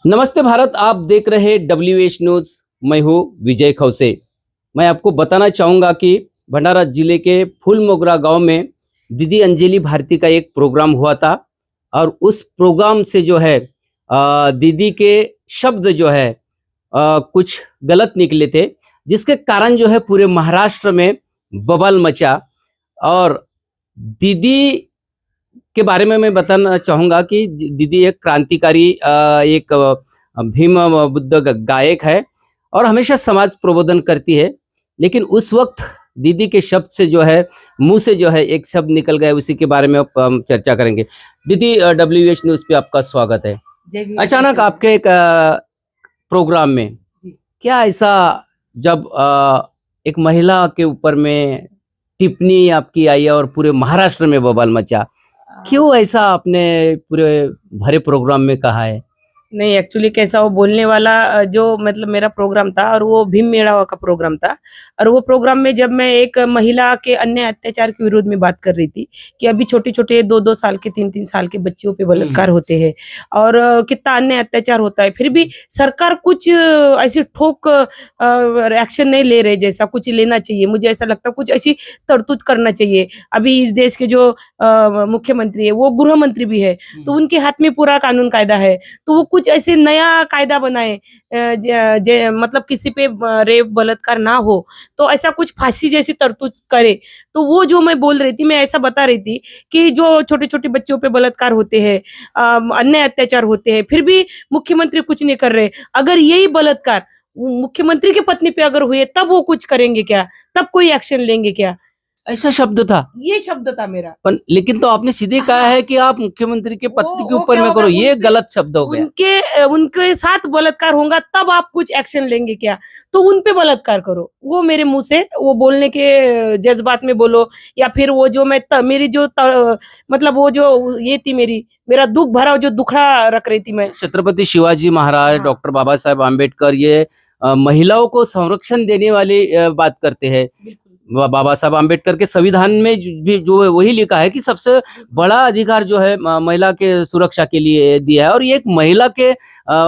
नमस्ते भारत, आप देख रहे WH न्यूज। मैं हूँ विजय खौसे। मैं आपको बताना चाहूँगा कि भंडारा जिले के फूलमोगरा गांव में दीदी अंजलि भारती का एक प्रोग्राम हुआ था और उस प्रोग्राम से जो है दीदी के शब्द जो है कुछ गलत निकले थे, जिसके कारण जो है पूरे महाराष्ट्र में बवाल मचा। और दीदी के बारे में मैं बताना चाहूँगा कि दीदी एक क्रांतिकारी एक भीम बुद्ध गायक है और हमेशा समाज प्रबोधन करती है। लेकिन उस वक्त दीदी के शब्द से जो है मुंह से जो है एक शब्द निकल गया, उसी के बारे में अब हम चर्चा करेंगे। दीदी, WH न्यूज पे आपका स्वागत है। अचानक आपके एक प्रोग्राम में क्या ऐसा जब एक महिला के ऊपर में टिप्पणी आपकी आई और पूरे महाराष्ट्र में बवाल मचा, क्यों ऐसा आपने पूरे भरे प्रोग्राम में कहा है? नहीं, एक्चुअली कैसा, वो बोलने वाला जो मतलब मेरा प्रोग्राम था और वो भीम मेळावा का प्रोग्राम था। और वो प्रोग्राम में जब मैं एक महिला के अन्य अत्याचार के विरोध में बात कर रही थी कि अभी छोटे-छोटे 2-2 साल के 3-3 साल के बच्चियों पे बलात्कार होते हैं और कितना अन्य अत्याचार होता है, फिर भी सरकार कुछ ऐसी ठोक एक्शन नहीं ले रहे जैसा कुछ लेना चाहिए। मुझे ऐसा लगता है कुछ ऐसी तरतूद करना चाहिए। अभी इस देश के जो मुख्यमंत्री है वो गृह मंत्री भी है, तो उनके हाथ में पूरा कानून कायदा है, तो वो कुछ ऐसे नया कायदा बनाए मतलब किसी पे रेप बलात्कार ना हो, तो ऐसा कुछ फांसी जैसी तरतूद करे। तो वो जो मैं बोल रही थी, मैं ऐसा बता रही थी कि जो छोटे-छोटे बच्चों पे बलात्कार होते हैं, अन्य अत्याचार होते हैं, फिर भी मुख्यमंत्री कुछ नहीं कर रहे। अगर यही बलात्कार मुख्यमंत्री की पत्नी पे अगर हुए तब वो कुछ करेंगे क्या? तब कोई एक्शन लेंगे क्या? ऐसा शब्द था? ये शब्द था मेरा। पर लेकिन तो आपने सीधे कहा है कि आप मुख्यमंत्री के पत्नी के वो ऊपर क्या में होगा, करो, ये गलत शब्द हो गया। उनके साथ बलात्कार होगा तब आप कुछ एक्शन लेंगे क्या? तो उन पे बलात्कार करो। वो मेरे मुंह से वो बोलने के जज्बात में बोलो, या फिर वो जो मेरी जो मतलब वो जो ये थी मेरा दुख भरा जो दुखड़ा रख रही थी मैं। छत्रपति शिवाजी महाराज, हाँ। डॉक्टर बाबा साहेब आम्बेडकर ये महिलाओं को संरक्षण देने वाली बात करते हैं। बाबा साहब आम्बेडकर के संविधान में भी जो है वही लिखा है कि सबसे बड़ा अधिकार जो है महिला के सुरक्षा के लिए दिया है। और ये एक महिला के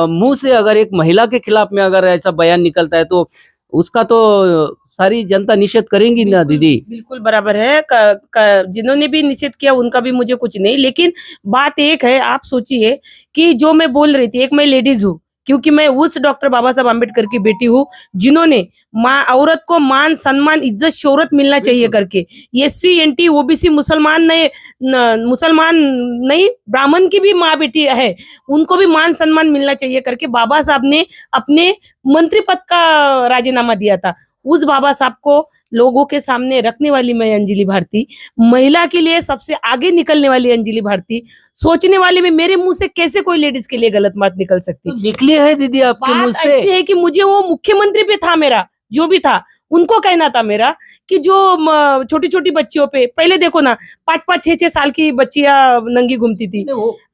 मुंह से अगर एक महिला के खिलाफ में अगर ऐसा बयान निकलता है तो उसका तो सारी जनता निषेध करेंगी ना दीदी। बिल्कुल बराबर है। जिन्होंने भी निषेध किया उनका भी मुझे कुछ नहीं, लेकिन बात एक है, आप सोचिए कि जो मैं बोल रही थी, एक मैं लेडीज हूँ, क्योंकि मैं उस डॉक्टर बाबा साहब आम्बेडकर की बेटी हूँ जिन्होंने औरत को मान सम्मान इज्जत शोहरत मिलना चाहिए करके, SC NT OBC मुसलमान नहीं, ब्राह्मण की भी माँ बेटी है, उनको भी मान सम्मान मिलना चाहिए करके बाबा साहब ने अपने मंत्री पद का राजीनामा दिया था। उस बाबा साहब को लोगों के सामने रखने वाली मैं अंजलि भारती, महिला के लिए सबसे आगे निकलने वाली अंजलि भारती, सोचने वाले में मेरे मुंह से कैसे कोई लेडीज के लिए गलत बात निकल सकती? तो निकली है दीदी आपके मुंह से? ऐसी है कि मुझे वो मुख्यमंत्री पे था, मेरा जो भी था उनको कहना था मेरा कि जो छोटी छोटी बच्चियों पे, पहले देखो ना 5-5 6-6 साल की बच्चियां नंगी घूमती थी।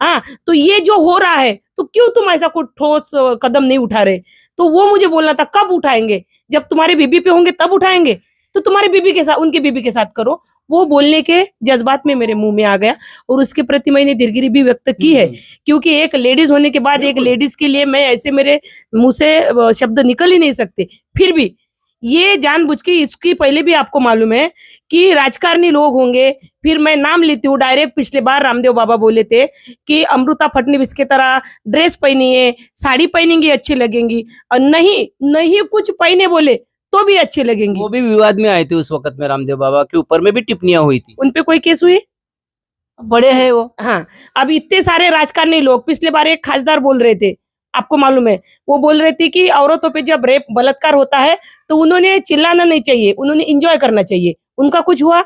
हाँ, तो ये जो हो रहा है, तो क्यों तुम ऐसा कोई ठोस कदम नहीं उठा रहे? तो वो मुझे बोलना था, कब उठाएंगे? जब तुम्हारे बीबी पे होंगे तब उठाएंगे। तो तुम्हारी बीबी के साथ, उनकी बीबी के साथ करो। वो बोलने के जज्बात में मेरे मुंह में आ गया और उसके प्रति मैंने दिलगिरी भी व्यक्त की है, क्योंकि एक लेडीज होने के बाद एक लेडीज के लिए मैं ऐसे मेरे मुंह से शब्द निकल ही नहीं सकते। फिर भी ये जानबूझ के, इसकी पहले भी आपको मालूम है कि राजकारणी लोग होंगे, फिर मैं नाम लेती हूँ डायरेक्ट। पिछले बार रामदेव बाबा बोले थे कि अमृता फडणवीस की तरह ड्रेस पहनी है, साड़ी पहनेंगी अच्छी लगेंगी, और नहीं कुछ पहने बोले तो भी अच्छी लगेंगी। वो भी विवाद में आए थे उस वक्त में, रामदेव बाबा के ऊपर में भी टिप्पणियां हुई थी। उन पे कोई केस हुई? बड़े हैं वो। हाँ, अब इतने सारे राजकारणी लोग, पिछले बार एक खासदार बोल रहे थे, आपको मालूम है, वो बोल रहे थे कि औरतों पे जब रेप बलात्कार होता है तो उन्होंने चिल्लाना नहीं चाहिए, उन्होंने एंजॉय करना चाहिए। उनका कुछ हुआ?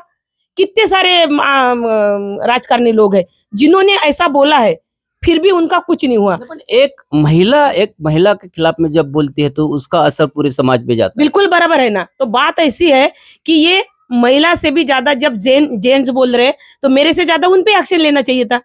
कितने सारे राजकारणी लोग हैं जिन्होंने ऐसा बोला है, फिर भी उनका कुछ नहीं हुआ। एक महिला के खिलाफ में जब बोलती है तो उसका असर पूरे समाज पे जाता है। बिल्कुल बराबर है ना। तो बात ऐसी है कि ये महिला से भी ज्यादा जब जेंट्स बोल रहे हैं तो मेरे से ज्यादा उन पे एक्शन लेना चाहिए था।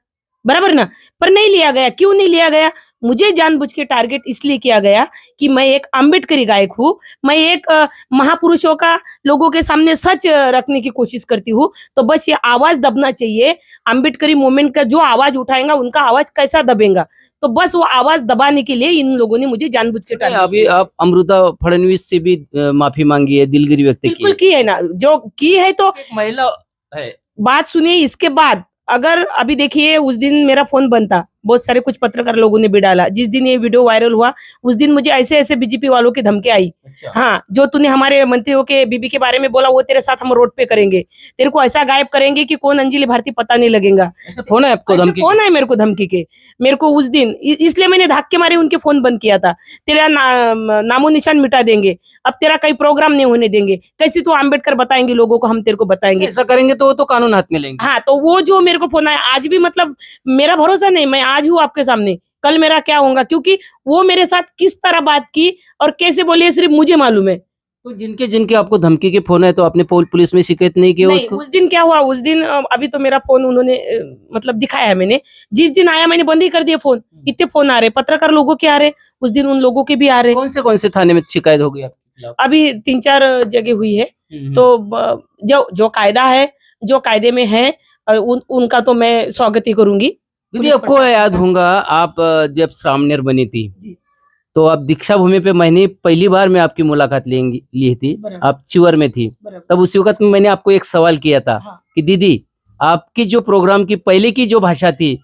बराबर ना। पर नहीं लिया गया, क्यों नहीं लिया गया? मुझे जानबूझ के टारगेट इसलिए किया गया कि मैं एक अम्बेडकरी गायक हूँ, मैं एक महापुरुषों का लोगों के सामने सच रखने की कोशिश करती हूँ। तो बस ये आवाज दबना चाहिए, अम्बेडकरी मूवमेंट का जो आवाज उठाएगा उनका आवाज कैसा दबेगा, तो बस वो आवाज दबाने के लिए इन लोगों ने मुझे जानबूझ के नहीं, टारगेट अभी आप अमृता फडणवीस से भी माफी मांगी है, दिलगिरी व्यक्त की बिल्कुल है। की है ना, जो की है तो एक महिला है। बात सुनिए। इसके बाद अगर अभी देखिए उस दिन मेरा फोन बंद था, बहुत सारे कुछ पत्रकार लोगों ने भी डाला। जिस दिन ये वीडियो वायरल हुआ उस दिन मुझे ऐसे ऐसे बीजेपी वालों की धमकी आई, अच्छा। हाँ जो तूने हमारे मंत्रियों के बीबी के बारे में बोला वो तेरे साथ हम रोड पे करेंगे, तेरे को ऐसा गायब करेंगे कि कौन अंजलि भारती पता नहीं लगेगा। ऐसे फोन है आपको ऐसे धमकी? फोन है मेरे को धमकी के, मेरे को उस दिन इसलिए मैंने धक्के मारे उनके फोन बंद किया था। तेरा नामो निशान मिटा देंगे, अब तेरा कई प्रोग्राम नहीं होने देंगे, कैसे तू अम्बेडकर बताएंगे लोगों को, हम तेरे को बताएंगे। ऐसा करेंगे तो वो तो कानून हाथ में लेंगे। हाँ, तो वो जो मेरे को फोन आया आज भी, मतलब मेरा भरोसा नहीं, मैं आज हूँ आपके सामने, कल मेरा क्या होगा, क्योंकि वो मेरे साथ किस तरह बात की और कैसे बोली है सिर्फ मुझे मालूम है। तो जिनके जिनके आपको धमकी के फोन है तो आपने पुलिस में शिकायत नहीं की नहीं, उसको? उस दिन क्या हुआ, उस दिन अभी तो मेरा फोन उन्होंने मतलब दिखाया है मैंने, जिस दिन आया मैंने बंद ही कर दिया फोन। इतने फोन आ रहे, पत्रकार लोगों के आ रहे, उस दिन उन लोगों के भी आ रहे। कौन से थाने में शिकायत हो गई आपके खिलाफ? अभी 3-4 जगह हुई है। तो जो जो कायदा है, जो कायदे में है, उनका तो मैं स्वागत ही करूंगी। दीदी पुलिस आपको प्रशासन याद का। होगा आप जब सामनेर बनी थी जी। तो आप दीक्षा भूमि पे मैंने पहली बार में आपकी मुलाकात ली थी, बराबर। आप चिवर में थी। बराबर। तब उसी वक्त में मैंने आपको एक सवाल किया था हाँ। कि दीदी आपकी जो प्रोग्राम की पहले की जो भाषा थी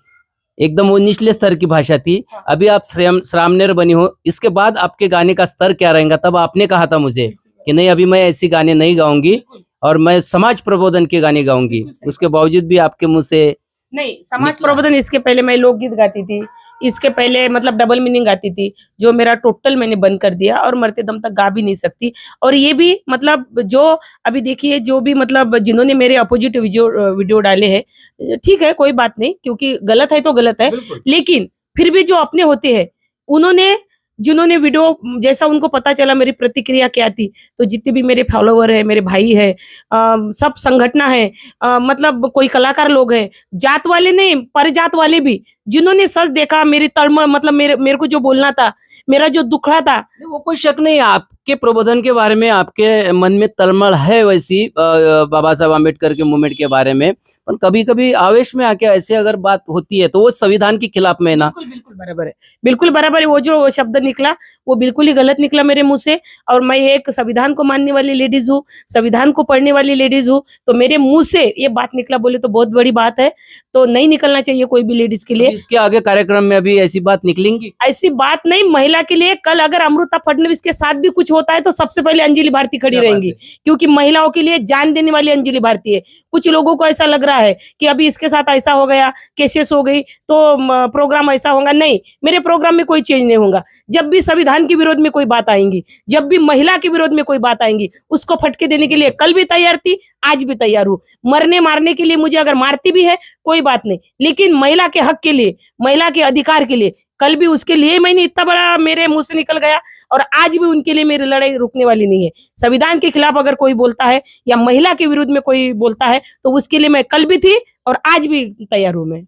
एकदम वो निचले स्तर की भाषा थी, हाँ। अभी आप सामनेर बनी हो, इसके बाद आपके गाने का स्तर क्या रहेगा? तब आपने कहा था मुझे कि नहीं अभी मैं ऐसी गाने नहीं गाऊंगी बिल्कुल। और मैं समाज प्रबोधन के गाने गाऊंगी। बिल्कुल सही। उसके बावजूद भी आपके मुंह से नहीं, समाज निकला। प्रबोधन इसके पहले मैं लोकगीत गाती थी, इसके पहले मतलब डबल मीनिंग गाती थी, जो मेरा टोटल मैंने बंद कर दिया और मरते दम तक गा भी नहीं सकती। और ये भी मतलब जो अभी देखिए जो भी मतलब जिन्होंने मेरे अपोजिट वीडियो डाले हैं, ठीक है कोई बात नहीं, क्योंकि गलत है तो गलत है, बिल्कुल। लेकिन फिर भी जो अपने होते हैं उन्होंने जिन्होंने वीडियो जैसा उनको पता चला मेरी प्रतिक्रिया क्या थी, तो जितने भी मेरे फॉलोवर है, मेरे भाई है, सब संगठना है, मतलब कोई कलाकार लोग हैं, जात वाले नहीं पर जात वाले भी, जिन्होंने सच देखा मेरी तड़मड़, मतलब मेरे को जो बोलना था, मेरा जो दुखड़ा था। वो कोई शक नहीं, आपके प्रबोधन के बारे में आपके मन में तलमड़ है वैसी बाबा साहब आम्बेडकर के मूवमेंट के बारे में, पर कभी कभी आवेश में आके ऐसे अगर बात होती है तो वो संविधान के खिलाफ में है ना। बिल्कुल बिल्कुल बराबर है, बिल्कुल बराबर है। वो जो शब्द निकला वो बिल्कुल ही गलत निकला मेरे मुंह से, और मैं एक संविधान को मानने वाली लेडीज हूँ, संविधान को पढ़ने वाली लेडीज हूँ, तो मेरे मुंह से ये बात निकला बोले तो बहुत बड़ी बात है, तो नहीं निकलना चाहिए कोई भी लेडीज के लिए। इसके आगे कार्यक्रम में अभी ऐसी बात निकलेंगी? ऐसी बात नहीं, महिला के लिए कल अगर अमृता फडणवीस के साथ भी कुछ होता है तो सबसे पहले अंजलि भारती खड़ी क्या बात रहेंगी, है? क्योंकि महिलाओं के लिए जान देने वाली अंजलि भारती है। कुछ लोगों को ऐसा लग रहा है कि अभी इसके साथ ऐसा हो गया, केसेस हो गई तो प्रोग्राम ऐसा होगा, नहीं, मेरे प्रोग्राम में कोई चेंज नहीं होगा। जब भी संविधान के विरोध में कोई बात आएंगी, जब भी महिला के विरोध में कोई बात आएंगी, उसको फटके देने के लिए कल भी तैयार थी, आज भी तैयार हूँ। मरने मारने के लिए मुझे अगर मारती भी है कोई बात नहीं, लेकिन महिला के हक के लिए, महिला के अधिकार के लिए, कल भी उसके लिए मैंने इतना बड़ा मेरे मुंह से निकल गया, और आज भी उनके लिए मेरी लड़ाई रुकने वाली नहीं है। संविधान के खिलाफ अगर कोई बोलता है या महिला के विरुद्ध में कोई बोलता है तो उसके लिए मैं कल भी थी और आज भी तैयार हूं मैं।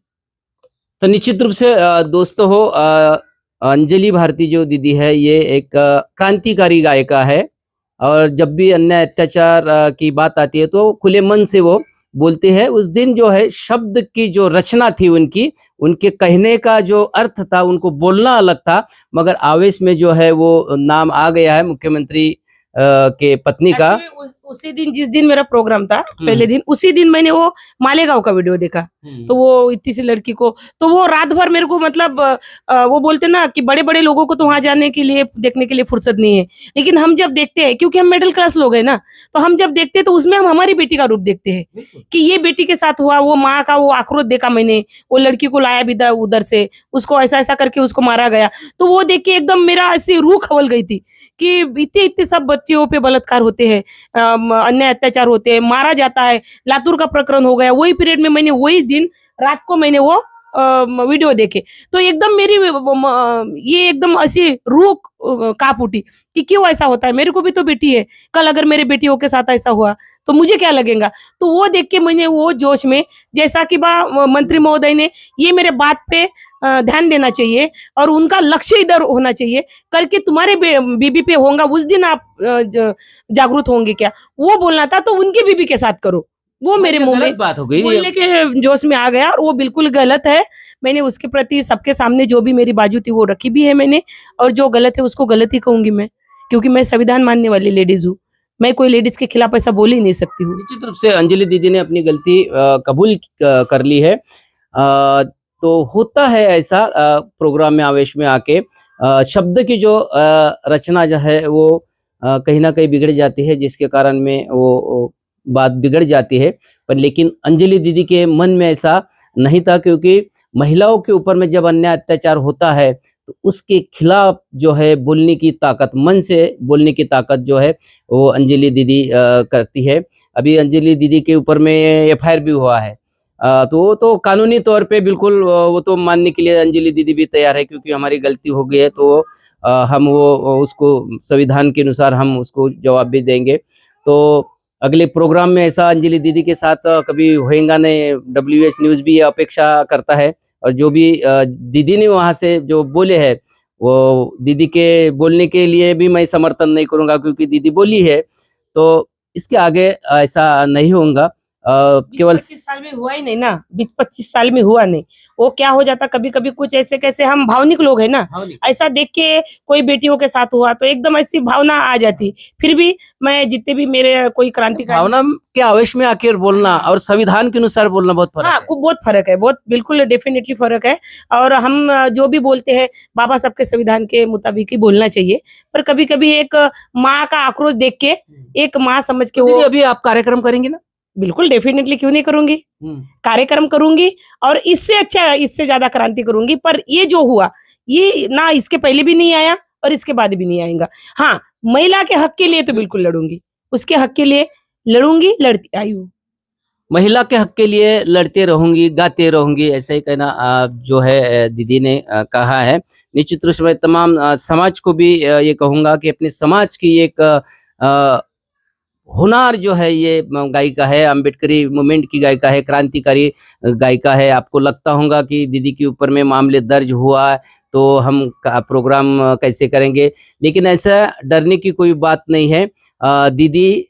तो निश्चित रूप से दोस्तों हो, अंजलि भारती जो दीदी है ये एक क्रांतिकारी गायिका है, और जब भी अन्याय अत्याचार की बात आती है तो खुले मन से वो बोलते हैं। उस दिन जो है शब्द की जो रचना थी उनकी, उनके कहने का जो अर्थ था, उनको बोलना अलग था, मगर आवेश में जो है वो नाम आ गया है मुख्यमंत्री के पत्नी का। Actually, उसी दिन जिस दिन मेरा प्रोग्राम था, पहले दिन, उसी दिन मैंने वो मालेगांव का वीडियो देखा, तो वो इतनी सी लड़की को, तो वो रात भर मेरे को मतलब वो बोलते ना कि बड़े बड़े लोगों को तो वहां जाने के लिए, देखने के लिए फुर्सत नहीं है, लेकिन हम जब देखते हैं, क्योंकि हम मिडिल क्लास लोग हैं ना, तो हम जब देखते हैं तो उसमें हम हमारी बेटी का रूप देखते हैं कि ये बेटी के साथ हुआ, वो माँ का वो आक्रोश देखा मैंने, वो लड़की को लाया भी था उधर से, उसको ऐसा ऐसा करके उसको मारा गया, तो वो देख के एकदम मेरा ऐसी रूह खवल गई थी कि इतने इतने सब बच्चियों पे बलात्कार होते हैं, अन्याय अत्याचार होते हैं, मारा जाता है। लातूर का प्रकरण हो गया, वही पीरियड में मैंने, वही दिन रात को मैंने वो वीडियो देखे तो एकदम मेरी ये एकदम ऐसी रूह कांप उठी कि क्यों ऐसा होता है, मेरे को भी तो बेटी है, कल अगर मेरे बेटियों के साथ ऐसा हुआ तो मुझे क्या लगेगा। तो वो देख के मैंने वो जोश में, जैसा कि मंत्री महोदय ने ये मेरे बात पे ध्यान देना चाहिए और उनका लक्ष्य इधर होना चाहिए करके तुम्हारे बीबी पे होगा उस दिन आप जागरूक होंगे क्या, वो बोलना था। तो उनकी बीबी के साथ करो, वो मेरे मुंह में बात हो गई बोलने के जोश में आ गया और वो बिल्कुल गलत है। मैंने उसके प्रति सबके सामने जो भी मेरी बाजू थी वो रखी भी है मैंने, और जो गलत है उसको गलत ही कहूंगी मैं, क्योंकि मैं संविधान मानने वाली लेडीज हूँ, मैं कोई लेडीज के खिलाफ ऐसा बोल ही नहीं सकती हूँ। निश्चित रूप से अंजलि दीदी ने अपनी गलती कबूल कर ली है। तो होता है ऐसा प्रोग्राम में आवेश में आके शब्द की जो रचना जो है वो कहीं ना कहीं बिगड़ जाती है, जिसके कारण में वो बात बिगड़ जाती है। पर लेकिन अंजलि दीदी के मन में ऐसा नहीं था, क्योंकि महिलाओं के ऊपर में जब अन्याय अत्याचार होता है तो उसके खिलाफ जो है बोलने की ताकत, मन से बोलने की ताकत जो है वो अंजलि दीदी करती है। अभी अंजलि दीदी के ऊपर में एफआईआर भी हुआ है, तो वो तो कानूनी तौर पे बिल्कुल वो तो मानने के लिए अंजलि दीदी भी तैयार है, क्योंकि हमारी गलती हो गई है तो हम वो उसको संविधान के अनुसार हम उसको जवाब भी देंगे। तो अगले प्रोग्राम में ऐसा अंजलि दीदी के साथ कभी होएगा नहीं, WH न्यूज़ भी ये अपेक्षा करता है। और जो भी दीदी ने वहाँ से जो बोले हैं वो दीदी के बोलने के लिए भी मैं समर्थन नहीं करूँगा, क्योंकि दीदी बोली है तो इसके आगे ऐसा नहीं होगा। केवल 25 साल में हुआ ही नहीं ना, 25 साल में हुआ नहीं। वो क्या हो जाता, कभी कभी कुछ ऐसे कैसे, हम भावनिक लोग हैं ना, ऐसा देख के कोई बेटियों के साथ हुआ तो एकदम ऐसी भावना आ जाती। फिर भी मैं जितने भी मेरे कोई क्रांतिकारी, भावना के आवेश में आकर बोलना और संविधान के अनुसार बोलना बहुत फर्क है। बहुत फर्क है, बहुत बिल्कुल डेफिनेटली फर्क है। और हम जो भी बोलते हैं बाबा सबके संविधान के मुताबिक ही बोलना चाहिए, पर कभी कभी एक माँ का आक्रोश देख के, एक माँ समझ के वो। अभी आप कार्यक्रम करेंगे ना? बिल्कुल डेफिनेटली, क्यों नहीं करूंगी, कार्यक्रम करूंगी और इससे अच्छा, इससे ज्यादा क्रांति करूंगी। पर ये जो हुआ ये ना इसके पहले भी नहीं आया और इसके बाद भी नहीं आएगा। हाँ, महिला के हक के लिए तो बिल्कुल लड़ूंगी, उसके हक के लिए लड़ूंगी, लड़ती आई हूँ। महिला के हक के लिए लड़ते रहूंगी, गाते रहूंगी, ऐसा ही कहना जो है दीदी ने कहा है। निश्चित रूप से तमाम समाज को भी ये कहूंगा कि अपने समाज की एक हुनर जो है ये गायिका है, अम्बेडकरी मूवमेंट की गायिका है, क्रांतिकारी गायिका है। आपको लगता होगा कि दीदी के ऊपर में मामले दर्ज हुआ है तो हम प्रोग्राम कैसे करेंगे, लेकिन ऐसा डरने की कोई बात नहीं है। दीदी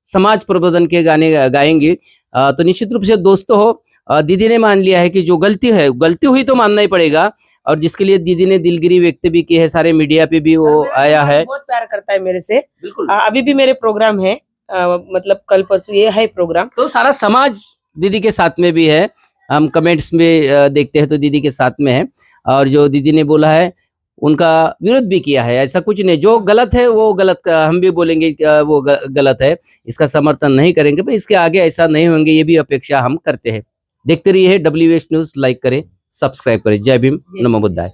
समाज प्रबोधन के गाने गाएंगी। तो निश्चित रूप से दोस्तों दीदी ने मान लिया है कि जो गलती है, गलती हुई तो मानना ही पड़ेगा, और जिसके लिए दीदी ने दिलगिरी व्यक्त भी की है, सारे मीडिया पे भी वो आया है। बहुत प्यार करता है मेरे से। बिल्कुल। अभी भी मेरे प्रोग्राम है, मतलब कल परसों ये है प्रोग्राम। तो सारा समाज दीदी के साथ में भी है, हम कमेंट्स में देखते हैं तो दीदी के साथ में है, और जो दीदी ने बोला है उनका विरोध भी किया है। ऐसा कुछ नहीं, जो गलत है वो गलत, हम भी बोलेंगे वो गलत है, इसका समर्थन नहीं करेंगे, पर इसके आगे ऐसा नहीं होंगे, ये भी अपेक्षा हम करते हैं। देखते रहिए WH न्यूज़, लाइक करें, सब्सक्राइब करें। जय भीम, नमो बुद्धाय।